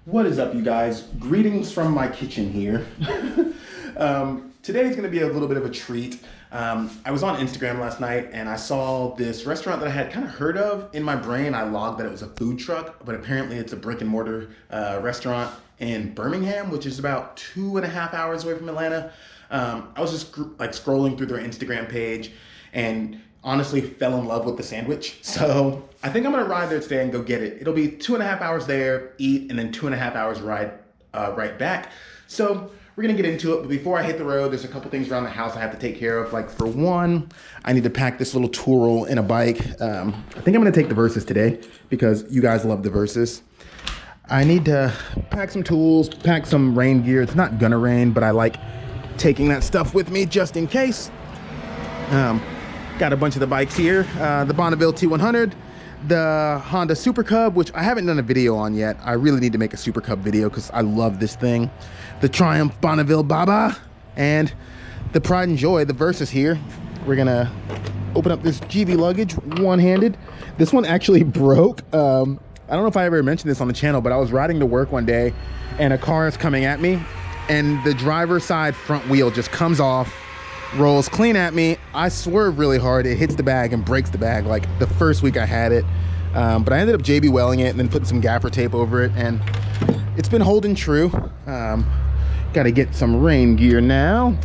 What is up, you guys? Greetings from my kitchen here. Today is going to be a little bit of a treat. I was on Instagram last night and I saw this restaurant that I had kind of heard of. In my brain, I logged that it was a food truck, but apparently it's a brick and mortar restaurant in Birmingham, which is about 2.5 hours away from Atlanta. I was just like scrolling through their Instagram page and honestly fell in love with the sandwich. So I think I'm gonna ride there today and go get it. It'll be 2.5 hours there, eat, and then 2.5 hours ride right back. So we're gonna get into it, but before I hit the road, there's a couple things around the house I have to take care of. Like for one, I need to pack this little tool in a bike. I think I'm gonna take the Versys today because you guys love the Versys. I need to pack some tools, pack some rain gear. It's not gonna rain, but I like taking that stuff with me just in case. Got a bunch of the bikes here. The Bonneville T100, the Honda Super Cub, which I haven't done a video on yet. I really need to make a Super Cub video because I love this thing. The Triumph Bonneville Baba, and the Pride and Joy, the Versys here. We're gonna open up this GB luggage one-handed. This one actually broke. I don't know if I ever mentioned this on the channel, but I was riding to work one day and a car is coming at me and the driver's side front wheel just comes off, rolls clean at me. I swerve really hard. It hits the bag and breaks the bag like the first week I had it. But I ended up JB welling it and then putting some gaffer tape over it, and it's been holding true. Got to get some rain gear now.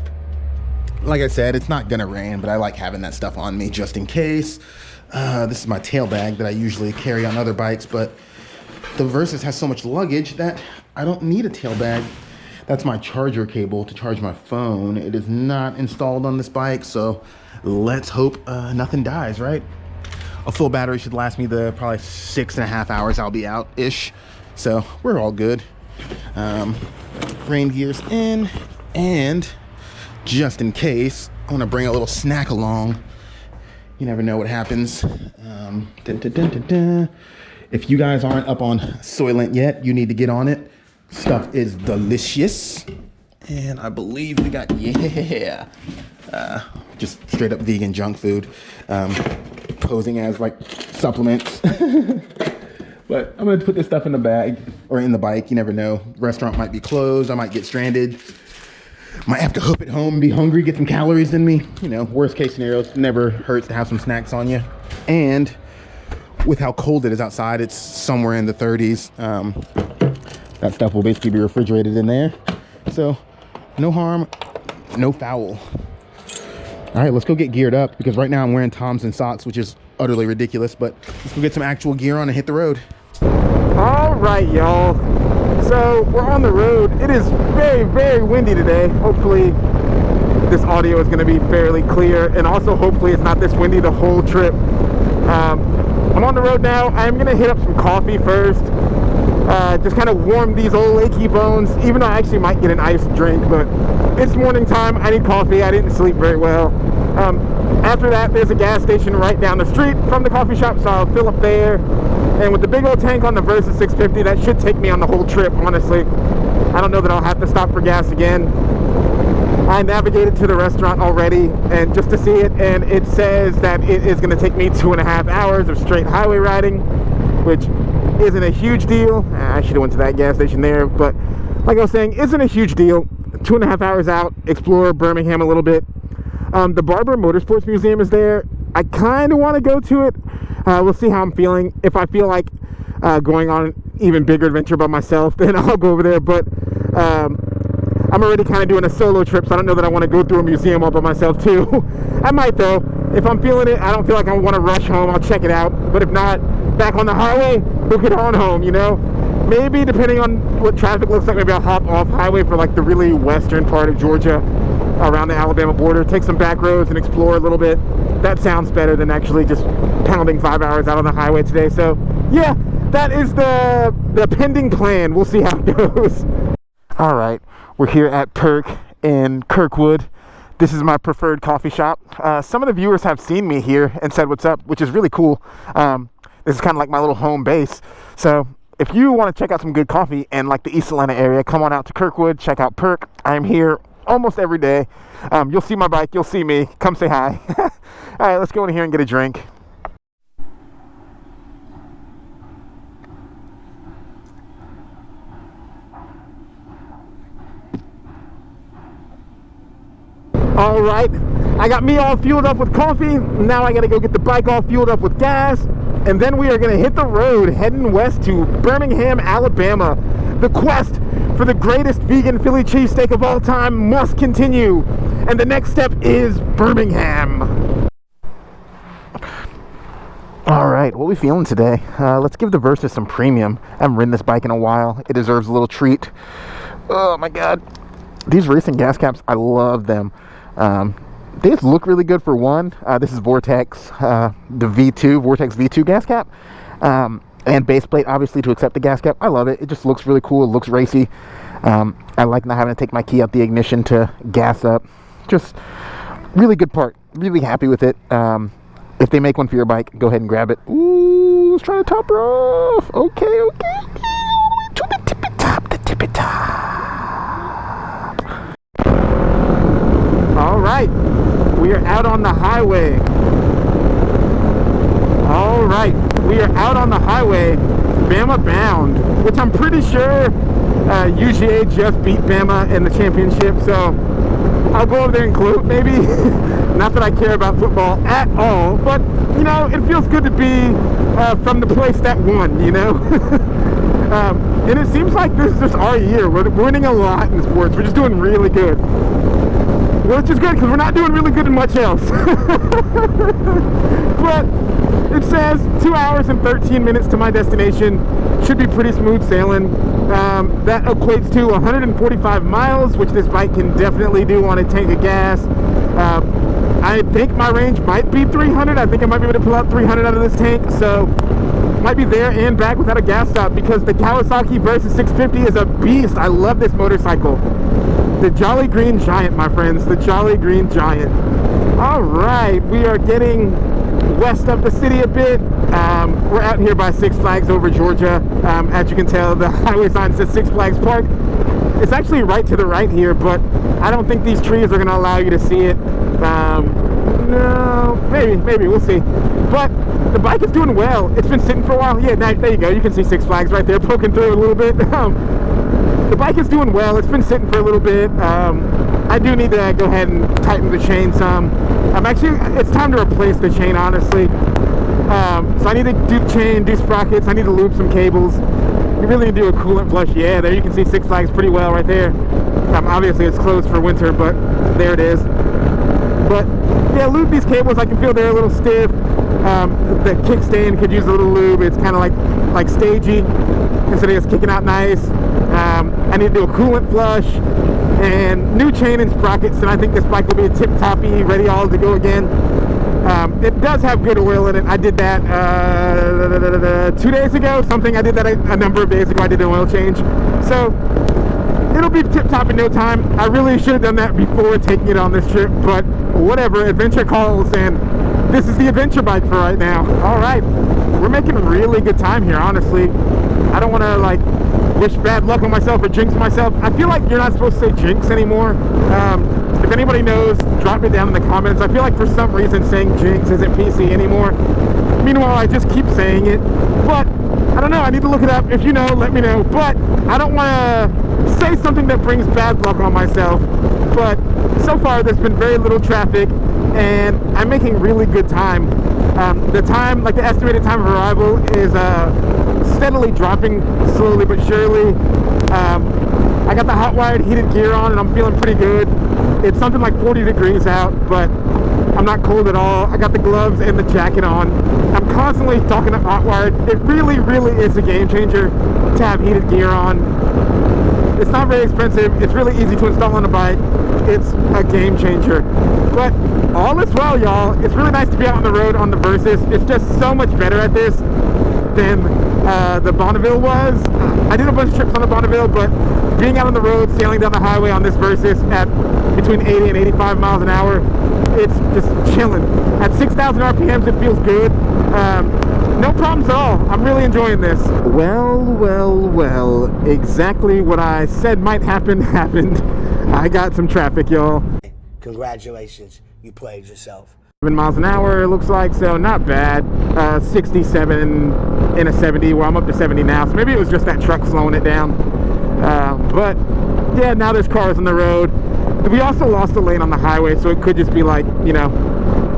Like I said, it's not gonna rain, but I like having that stuff on me just in case. This is my tail bag that I usually carry on other bikes, but the Versys has so much luggage that I don't need a tail bag. That's my charger cable to charge my phone. It is not installed on this bike, so let's hope nothing dies, right? A full battery should last me the probably 6.5 hours I'll be out-ish, so we're all good. Rain gear's in, and just in case, I want to bring a little snack along. You never know what happens. If you guys aren't up on Soylent yet, you need to get on it. Stuff is delicious, and I believe we got just straight up vegan junk food, posing as like supplements. But I'm gonna put this stuff in the bag or in the bike. You never know. Restaurant might be closed. I might get stranded. Might have to hoof it home, be hungry, get some calories in me. You know, worst case scenarios. Never hurts to have some snacks on you. And with how cold it is outside, it's somewhere in the 30s. That stuff will basically be refrigerated in there. So no harm, no foul. All right, let's go get geared up because right now I'm wearing Toms and socks, which is utterly ridiculous, but let's go get some actual gear on and hit the road. All right, y'all. So we're on the road. It is very, very windy today. Hopefully this audio is gonna be fairly clear, and also hopefully it's not this windy the whole trip. I'm on the road now. I'm gonna hit up some coffee first. Just kind of warm these old achy bones, even though I actually might get an iced drink, but it's morning time. I need coffee. I didn't sleep very well. After that, there's a gas station right down the street from the coffee shop, so I'll fill up there. And with the big old tank on the Versys 650, that should take me on the whole trip, honestly. I don't know that I'll have to stop for gas again. I navigated to the restaurant already, and just to see it, and it says that it is going to take me 2.5 hours of straight highway riding, which isn't a huge deal. I should have went to that gas station there, but like I was saying, isn't a huge deal. 2.5 hours out, explore Birmingham a little bit. The Barber Motorsports Museum is there. I kind of want to go to it. We'll see how I'm feeling. If I feel like going on an even bigger adventure by myself, then I'll go over there, but I'm already kind of doing a solo trip, so I don't know that I want to go through a museum all by myself too. I might though. If I'm feeling it, I don't feel like I want to rush home, I'll check it out. But if not, back on the highway, book it on home, you know? Maybe depending on what traffic looks like, maybe I'll hop off highway for like the really western part of Georgia around the Alabama border, take some back roads and explore a little bit. That sounds better than actually just pounding 5 hours out on the highway today. So yeah, that is the pending plan. We'll see how it goes. All right, we're here at Perk in Kirkwood. This is my preferred coffee shop. Some of the viewers have seen me here and said what's up, which is really cool. This is kind of like my little home base. So if you want to check out some good coffee in like the East Atlanta area, come on out to Kirkwood, check out Perk. I'm here almost every day. You'll see my bike, you'll see me. Come say hi. All right, let's go in here and get a drink. All right, I got me all fueled up with coffee. Now I gotta go get the bike all fueled up with gas, and then we are gonna hit the road heading west to Birmingham, Alabama. The quest for the greatest vegan Philly cheesesteak of all time must continue, and the next step is Birmingham. All right, what are we feeling today? Let's give the Versys some premium. I haven't ridden this bike in a while. It deserves a little treat. Oh my God. These racing gas caps, I love them. They just look really good for one. This is Vortex, the V2, Vortex V2 gas cap. And base plate, obviously, to accept the gas cap. I love it. It just looks really cool. It looks racy. I like not having to take my key out the ignition to gas up. Just really good part. Really happy with it. If they make one for your bike, go ahead and grab it. Ooh, let's try to top her off. Okay. All the way to the tippy top, All right, we are out on the highway. All right, we are out on the highway, Bama bound, which I'm pretty sure UGA just beat Bama in the championship, so I'll go over there and gloat maybe. Not that I care about football at all, but you know, it feels good to be from the place that won, you know. And it seems like this is just our year. We're winning a lot in sports. We're just doing really good, which is good because we're not doing really good in much else. But it says 2 hours and 13 minutes to my destination. Should be pretty smooth sailing. That equates to 145 miles, which this bike can definitely do on a tank of gas. I think my range might be 300. I think I might be able to pull out 300 out of this tank, so might be there and back without a gas stop, because the Kawasaki Versys 650 is a beast. I love this motorcycle. The Jolly Green Giant, my friends, the Jolly Green Giant. All right, we are getting west of the city a bit. We're out here by Six Flags over Georgia. As you can tell, the highway sign says Six Flags Park. It's actually right to the right here, but I don't think these trees are going to allow you to see it. No, maybe, we'll see. But the bike is doing well. It's been sitting for a while. Yeah, there you go. You can see Six Flags right there poking through a little bit. The bike is doing well. It's been sitting for a little bit. I do need to go ahead and tighten the chain some. It's time to replace the chain, honestly. So I need to do chain, do sprockets. I need to lube some cables. You really need to do a coolant flush. Yeah, there you can see Six Flags pretty well right there. Obviously it's closed for winter, but there it is. But yeah, lube these cables. I can feel they're a little stiff. The kickstand could use a little lube. It's kind of like stagey instead of just kicking out nice. I need to do a coolant flush and new chain and sprockets, and I think this bike will be a tip-toppy, ready all to go again. It does have good oil in it. I did that 2 days ago. I did that a number of days ago. I did an oil change, so it'll be tip-top in no time. I really should have done that before taking it on this trip, but whatever. Adventure calls, and this is the adventure bike for right now. All right, we're making really good time here, honestly. I don't want to like wish bad luck on myself or jinx myself. I feel like you're not supposed to say jinx anymore. If anybody knows, drop it down in the comments. I feel like for some reason saying jinx isn't PC anymore. Meanwhile, I just keep saying it, but I don't know. I need to look it up. If you know, let me know. But I don't want to say something that brings bad luck on myself. But so far, there's been very little traffic, and I'm making really good time. The estimated time of arrival is steadily dropping, slowly but surely. I got the hot wired heated gear on, and I'm feeling pretty good. It's something like 40 degrees out, but I'm not cold at all. I got the gloves and the jacket on. I'm constantly talking up hot wired. It really, really is a game changer to have heated gear on. It's not very expensive. It's really easy to install on a bike. It's a game changer. But all is well, y'all. It's really nice to be out on the road on the Versys. It's just so much better at this than the Bonneville was. I did a bunch of trips on the Bonneville, but being out on the road, sailing down the highway on this Versys at between 80 and 85 miles an hour, it's just chilling. At 6,000 RPMs, it feels good. No problems at all. I'm really enjoying this. Well, exactly what I said might happen happened. I got some traffic, y'all. Congratulations, you played yourself. 7 miles an hour, it looks like, so not bad. 67 in a 70, well, I'm up to 70 now, so maybe it was just that truck slowing it down. But yeah, now there's cars on the road. We also lost a lane on the highway, so it could just be like, you know,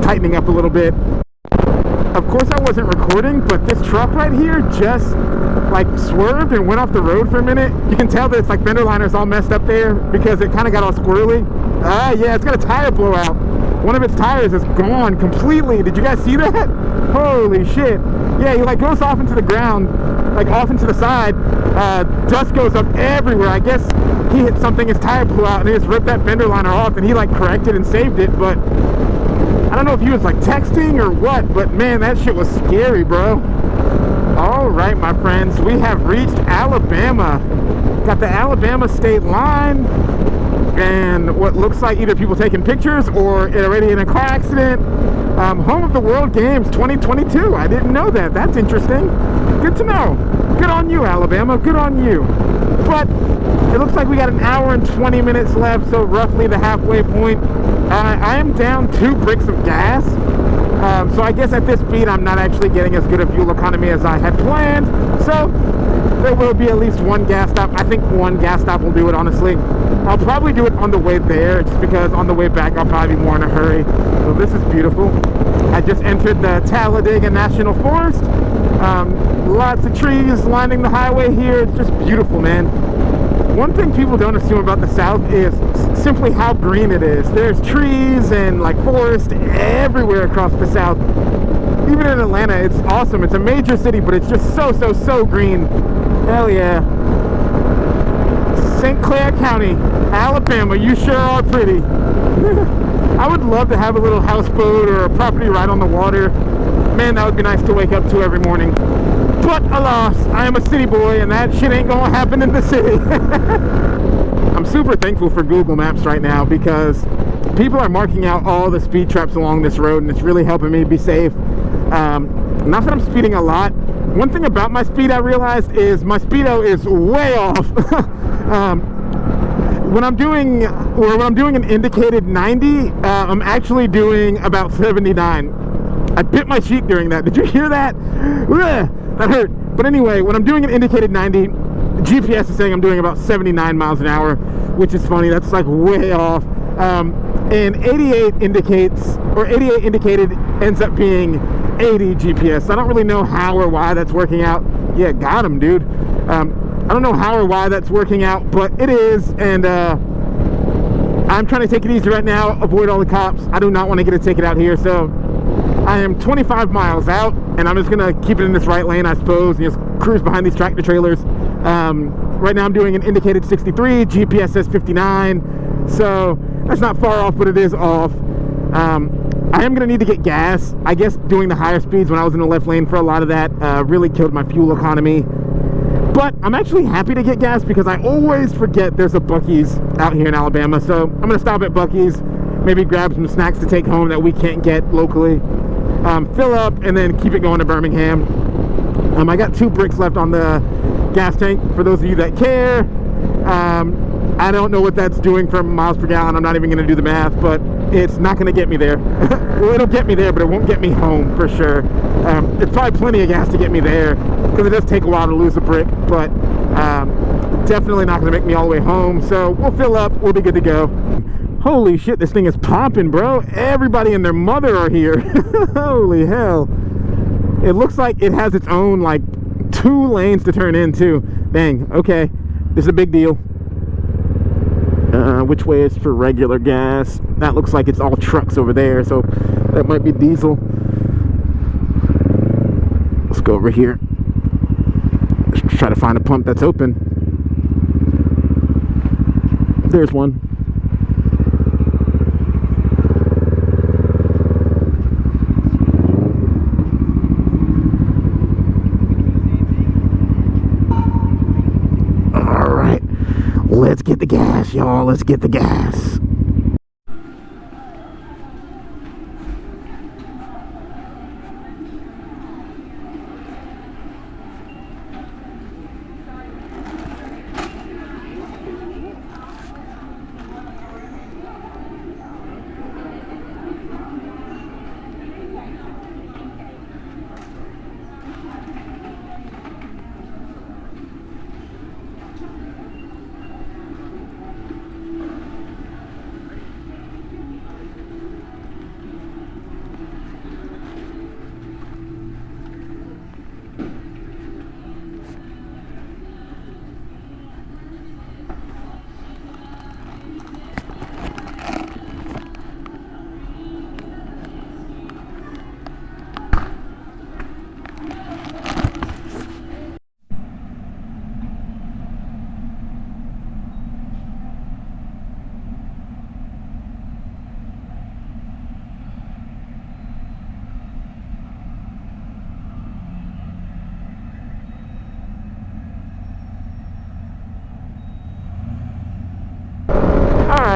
tightening up a little bit. Of course I wasn't recording, but this truck right here just like swerved and went off the road for a minute. You can tell that it's like fender liners all messed up there because it kind of got all squirrely. Yeah, it's got a tire blowout. One of its tires is gone completely. Did you guys see that? Holy shit. Yeah, he like goes off into the ground, like off into the side. Dust goes up everywhere. I guess he hit something, his tire blew out, and he just ripped that fender liner off, and he like corrected and saved it. But I don't know if he was like texting or what, but man, that shit was scary, bro. All right, my friends, we have reached Alabama. Got the Alabama state line, and what looks like either people taking pictures or already in a car accident. Home of the World Games 2022. I didn't know that. That's interesting. Good to know. Good on you, Alabama. Good on you. But it looks like we got an hour and 20 minutes left, so roughly the halfway point. I am down 2 bricks of gas. So I guess at this speed, I'm not actually getting as good a fuel economy as I had planned. So there will be at least one gas stop. I think one gas stop will do it, honestly. I'll probably do it on the way there, just because on the way back, I'll probably be more in a hurry. So this is beautiful. I just entered the Talladega National Forest. Lots of trees lining the highway here. It's just beautiful, man. One thing people don't assume about the South is simply how green it is. There's trees and like forest everywhere across the South. Even in Atlanta, it's awesome. It's a major city, but it's just so green. Hell yeah. St. Clair County, Alabama, you sure are pretty. I would love to have a little houseboat or a property right on the water. Man, that would be nice to wake up to every morning. But alas, I am a city boy, and that shit ain't gonna happen in the city. I'm super thankful for Google Maps right now, because people are marking out all the speed traps along this road, and it's really helping me be safe. Not that I'm speeding a lot. One thing about my speed I realized is my speedo is way off. When I'm doing an indicated 90, I'm actually doing about 79. I bit my cheek during that. Did you hear that? Ugh, that hurt. But anyway, when I'm doing an indicated 90, GPS is saying I'm doing about 79 miles an hour, which is funny. That's like way off. And 88 indicates, or 88 indicated ends up being 80 GPS. I don't really know how or why that's working out. Yeah, got him, dude. I don't know how or why that's working out, but it is. And I'm trying to take it easy right now, avoid all the cops. I do not want to get a ticket out here, so I am 25 miles out, and I'm just gonna keep it in this right lane, I suppose, and just cruise behind these tractor trailers. Right now I'm doing an indicated 63, GPS says 59, so that's not far off, but it is off. I am gonna need to get gas. I guess doing the higher speeds when I was in the left lane for a lot of that really killed my fuel economy. But I'm actually happy to get gas, because I always forget there's a Buc-ee's out here in Alabama. So I'm gonna stop at Buc-ee's, maybe grab some snacks to take home that we can't get locally, fill up, and then keep it going to Birmingham. I got 2 bricks left on the gas tank, for those of you that care. I don't know what that's doing for miles per gallon. I'm not even gonna do the math, but it's not gonna get me there. Well, it'll get me there, but it won't get me home for sure. It's probably plenty of gas to get me there, because it does take a while to lose a brick, but definitely not gonna make me all the way home. So we'll fill up, we'll be good to go. Holy shit, this thing is popping, bro. Everybody and their mother are here. Holy hell. It looks like it has its own like 2 lanes to turn into. Dang, okay, this is a big deal. Which way is for regular gas? That looks like it's all trucks over there, so that might be diesel. Let's go over here. Let's try to find a pump that's open. There's one. Let's get the gas, y'all. Let's get the gas.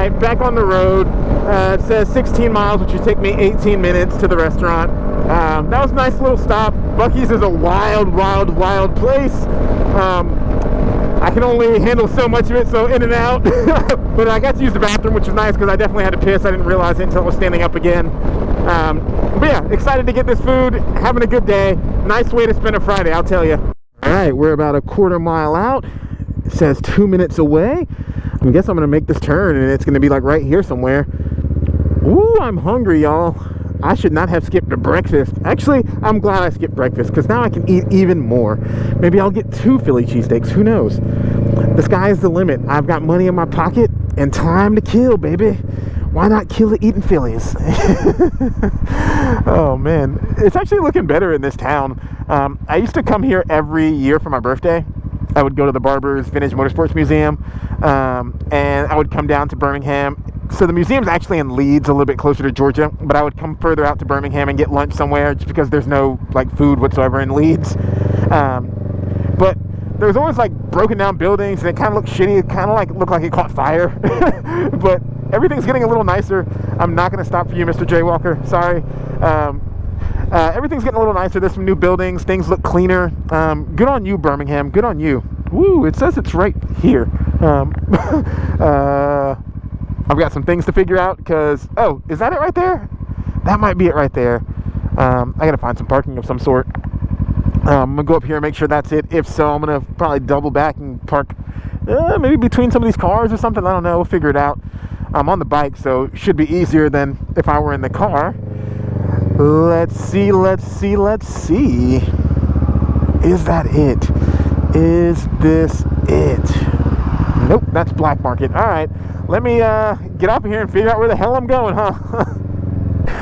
right, back on the road. It says 16 miles, which would take me 18 minutes to the restaurant. That was a nice little stop. Buc-ee's is a wild place. I can only handle so much of it, so in and out. But I got to use the bathroom, which was nice because I definitely had to piss. I didn't realize it until I was standing up again. But yeah, excited to get this food, having a good day. Nice way to spend a Friday, I'll tell you. All right, we're about a quarter mile out. It says 2 minutes away. I guess I'm gonna make this turn and it's gonna be like right here somewhere. Ooh, I'm hungry, y'all. I should not have skipped the breakfast. Actually, I'm glad I skipped breakfast because now I can eat even more. Maybe I'll get 2 Philly cheesesteaks, who knows? The sky is the limit. I've got money in my pocket and time to kill, baby. Why not kill it eating Phillies? Oh man, it's actually looking better in this town. I used to come here every year for my birthday. I would go to the Barber's Vintage Motorsports Museum, and I would come down to Birmingham. So the museum's actually in Leeds, a little bit closer to Georgia, but I would come further out to Birmingham and get lunch somewhere just because there's no like food whatsoever in Leeds. But there was always like broken down buildings and it kind of looked shitty. It kind of like looked like it caught fire. But everything's getting a little nicer. I'm not going to stop for you, Mr. Jaywalker. Sorry. Everything's getting a little nicer. There's some new buildings. Things look cleaner. Good on you, Birmingham. Good on you. Woo, it says it's right here. I've got some things to figure out because, oh, is that it right there? That might be it right there. I got to find some parking of some sort. I'm going to go up here and make sure that's it. If so, I'm going to probably double back and park maybe between some of these cars or something. I don't know. We'll figure it out. I'm on the bike, so it should be easier than if I were in the car. Let's see. Is that it? Is this it? Nope, that's Black Market. All right, let me get up here and figure out where the hell I'm going, huh?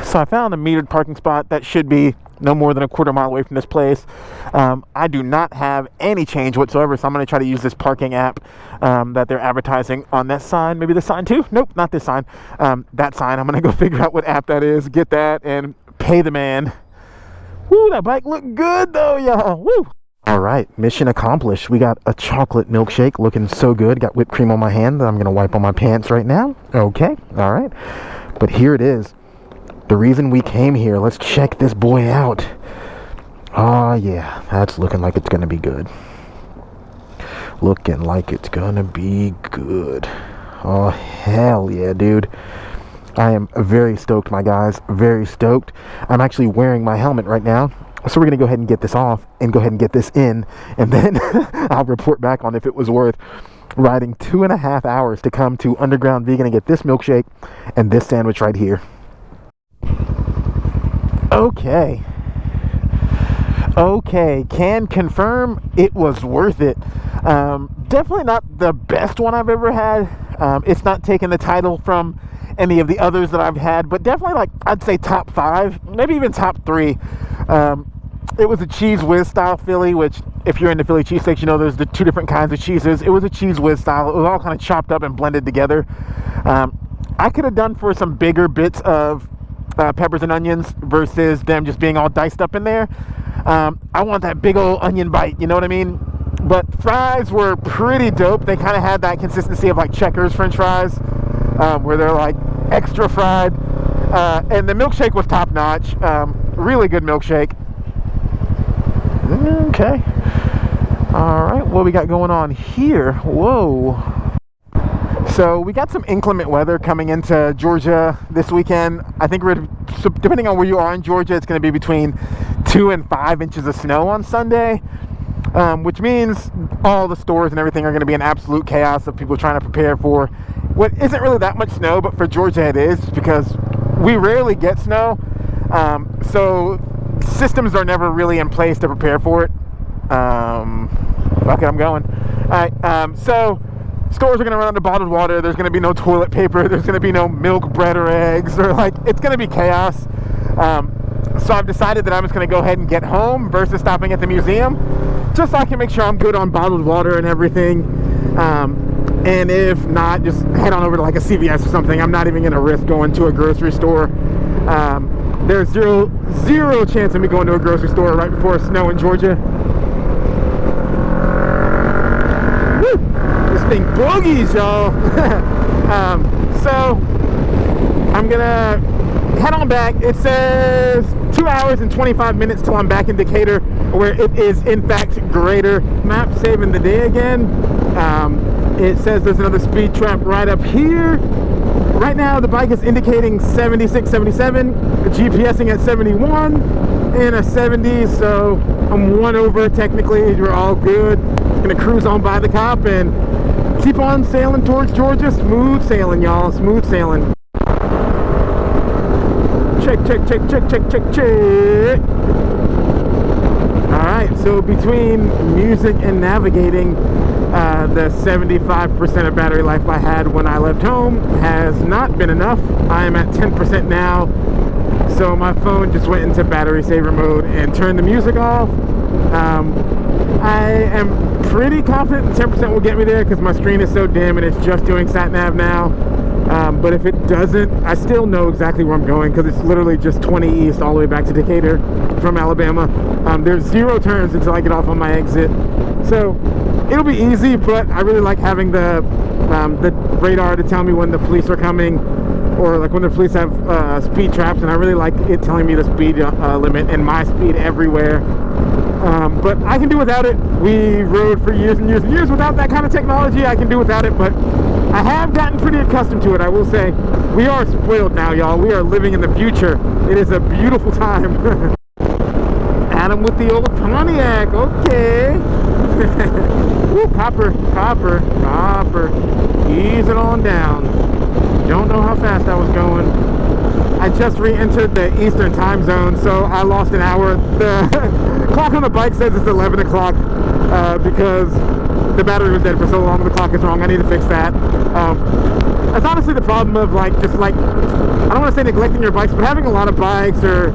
So I found a metered parking spot that should be no more than a quarter mile away from this place. I do not have any change whatsoever, so I'm going to try to use this parking app that they're advertising on that sign. Maybe this sign too? Nope, not this sign. That sign. I'm going to go figure out what app that is, get that, and pay the man. Woo, that bike looked good though, y'all. Woo. All right, mission accomplished. We got a chocolate milkshake looking so good. Got whipped cream on my hand that I'm going to wipe on my pants right now. Okay, all right. But here it is. The reason we came here. Let's check this boy out. Oh yeah, that's looking like it's gonna be good. Looking like it's gonna be good. Oh hell yeah, dude. I am very stoked, my guys. Very stoked. I'm actually wearing my helmet right now. So we're gonna go ahead and get this off and go ahead and get this in, and then I'll report back on if it was worth riding 2.5 hours to come to Underground Vegan and get this milkshake and this sandwich right here. Okay, can confirm it was worth it. Definitely not the best one I've ever had. It's not taking the title from any of the others that I've had, but definitely, like, I'd say top 5, maybe even top 3. It was a cheese whiz style Philly, which if you're into Philly cheesesteaks, you know there's the 2 different kinds of cheeses. It was a cheese whiz style. It was all kind of chopped up and blended together. I could have done for some bigger bits of peppers and onions versus them just being all diced up in there. I want that big old onion bite, you know what I mean? But fries were pretty dope. They kind of had that consistency of like Checkers French fries, where they're like extra fried. And the milkshake was top notch. Really good milkshake. Okay. All right, what we got going on here? Whoa. So we got some inclement weather coming into Georgia this weekend. I think so depending on where you are in Georgia, it's going to be between 2 and 5 inches of snow on Sunday, which means all the stores and everything are going to be in absolute chaos of people trying to prepare for what isn't really that much snow, but for Georgia it is because we rarely get snow. So systems are never really in place to prepare for it. Okay, I'm going. All right, so stores are going to run out of bottled water. There's going to be no toilet paper. There's going to be no milk, bread, or eggs. Or like, it's going to be chaos. So I've decided that I'm just going to go ahead and get home versus stopping at the museum, just so I can make sure I'm good on bottled water and everything. And if not, just head on over to like a CVS or something. I'm not even going to risk going to a grocery store. There's zero chance of me going to a grocery store right before snow in Georgia. Thing boogies, y'all. so I'm gonna head on back. It says 2 hours and 25 minutes till I'm back in Decatur, where it is in fact greater. Map saving the day again. It says there's another speed trap right up here. Right now the bike is indicating 76, 77, GPSing at 71 and a 70, so I'm 1 over technically. We're all good. Gonna cruise on by the cop and keep on sailing towards Georgia. Smooth sailing, y'all. Smooth sailing. Check, check, check, check, check, check, check. Alright, so between music and navigating, the 75% of battery life I had when I left home has not been enough. I am at 10% now, so my phone just went into battery saver mode and turned the music off. I am pretty confident the 10% will get me there because my screen is so dim and it's just doing sat nav now. But if it doesn't, I still know exactly where I'm going because it's literally just 20 east all the way back to Decatur from Alabama. There's 0 turns until I get off on my exit, so it'll be easy. But I really like having the radar to tell me when the police are coming, or like when the police have speed traps, and I really like it telling me the speed limit and my speed everywhere. But I can do without it. We rode for years and years and years without that kind of technology. I can do without it, but I have gotten pretty accustomed to it, I will say. We are spoiled now, y'all. We are living in the future. It is a beautiful time. Adam with the old Pontiac, okay. Woo, copper, copper, copper. Ease it on down. Don't know how fast I was going. I just re-entered the Eastern time zone, so I lost an hour. The clock on the bike says it's 11 o'clock because the battery was dead for so long. The clock is wrong. I need to fix that. That's honestly the problem of I don't want to say neglecting your bikes, but having a lot of bikes or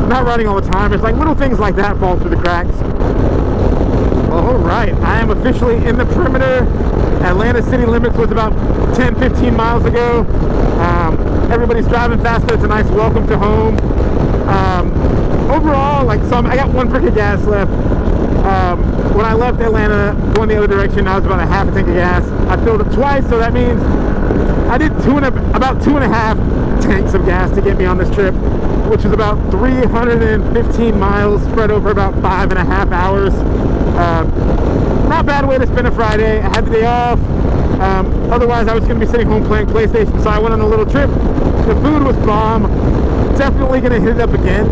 not riding all the time. It's like little things like that fall through the cracks. All right, I am officially in the perimeter. Atlanta city limits was about 10-15 miles ago. Everybody's driving faster. It's a nice welcome to home. Overall, I got 1 brick of gas left. When I left Atlanta going the other direction, I was about a half a tank of gas. I filled it twice, so that means I did about 2.5 tanks of gas to get me on this trip, which is about 315 miles spread over about 5.5 hours. Not a bad way to spend a Friday. I had the day off. Otherwise, I was going to be sitting home playing PlayStation, so I went on a little trip. The food was bomb. Definitely going to hit it up again.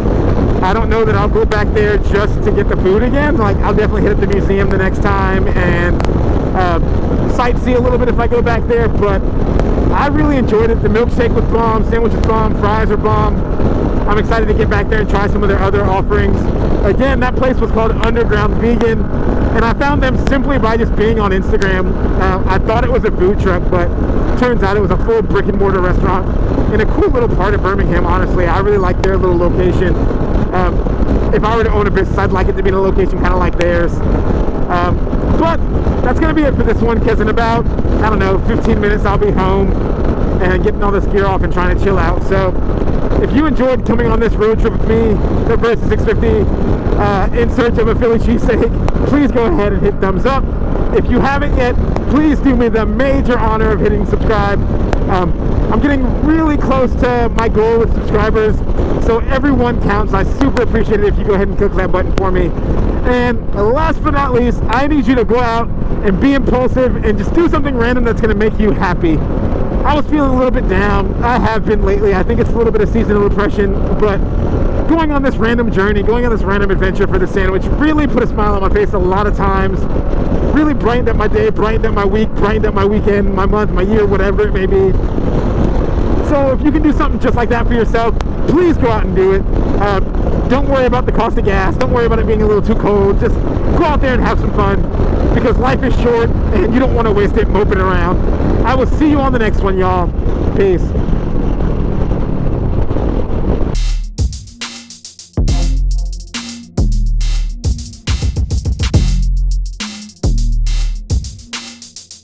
I don't know that I'll go back there just to get the food again. I'll definitely hit up the museum the next time and sightsee a little bit if I go back there, but I really enjoyed it. The milkshake was bomb, sandwich was bomb, fries are bomb. I'm excited to get back there and try some of their other offerings. Again, that place was called Underground Vegan, and I found them simply by just being on Instagram. I thought it was a food truck, but turns out it was a full brick and mortar restaurant in a cool little part of Birmingham. Honestly, I really like their little location. If I were to own a business, I'd like it to be in a location kind of like theirs. But that's going to be it for this one, because in about, 15 minutes I'll be home and getting all this gear off and trying to chill out. So if you enjoyed coming on this road trip with me, the Versys 650, in search of a Philly cheesesteak, please go ahead and hit thumbs up. If you haven't yet, please do me the major honor of hitting subscribe. I'm getting really close to my goal with subscribers, so everyone counts. I super appreciate it if you go ahead and click that button for me. And last but not least, I need you to go out and be impulsive and just do something random that's going to make you happy. I was feeling a little bit down. I have been lately. I think it's a little bit of seasonal depression, but going on this random journey, going on this random adventure for the sandwich really put a smile on my face a lot of times. Really brightened up my day, brightened up my week, brightened up my weekend, my month, my year, whatever it may be. So if you can do something just like that for yourself, please go out and do it. Don't worry about the cost of gas. Don't worry about it being a little too cold. Just go out there and have some fun, because life is short and you don't want to waste it moping around. I will see you on the next one, y'all. Peace.